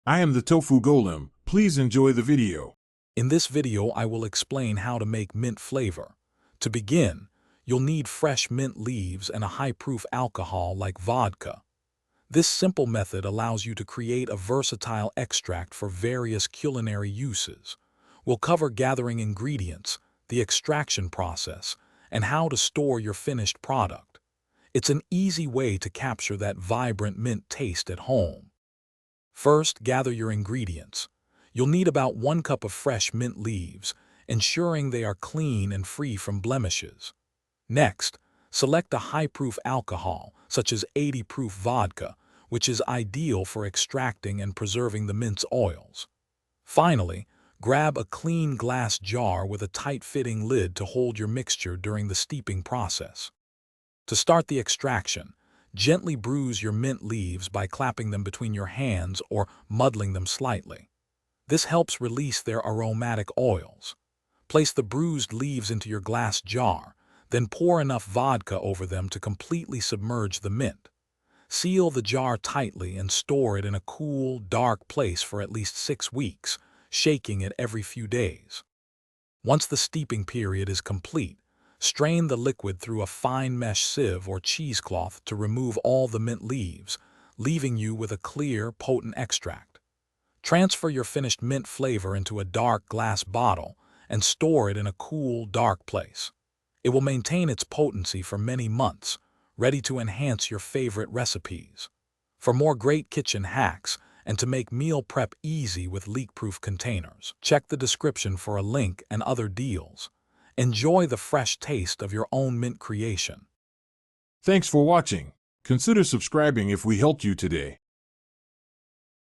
I am the Tofu Golem. Please enjoy the video. In this video, I will explain how to make mint flavor. To begin, you'll need fresh mint leaves and a high-proof alcohol like vodka. This simple method allows you to create a versatile extract for various culinary uses. We'll cover gathering ingredients, the extraction process, and how to store your finished product. It's an easy way to capture that vibrant mint taste at home. First, gather your ingredients. You'll need about 1 cup of fresh mint leaves, ensuring they are clean and free from blemishes. Next, select a high-proof alcohol, such as 80-proof vodka, which is ideal for extracting and preserving the mint's oils. Finally, grab a clean glass jar with a tight-fitting lid to hold your mixture during the steeping process. To start the extraction, gently bruise your mint leaves by clapping them between your hands or muddling them slightly. This helps release their aromatic oils. Place the bruised leaves into your glass jar, then pour enough vodka over them to completely submerge the mint. Seal the jar tightly and store it in a cool, dark place for at least 6 weeks, shaking it every few days. Once the steeping period is complete, strain the liquid through a fine mesh sieve or cheesecloth to remove all the mint leaves, leaving you with a clear, potent extract. Transfer your finished mint flavor into a dark glass bottle and store it in a cool, dark place. It will maintain its potency for many months, ready to enhance your favorite recipes. For more great kitchen hacks and to make meal prep easy with leak-proof containers, check the description for a link and other deals. Enjoy the fresh taste of your own mint creation. Thanks for watching. Consider subscribing if we helped you today.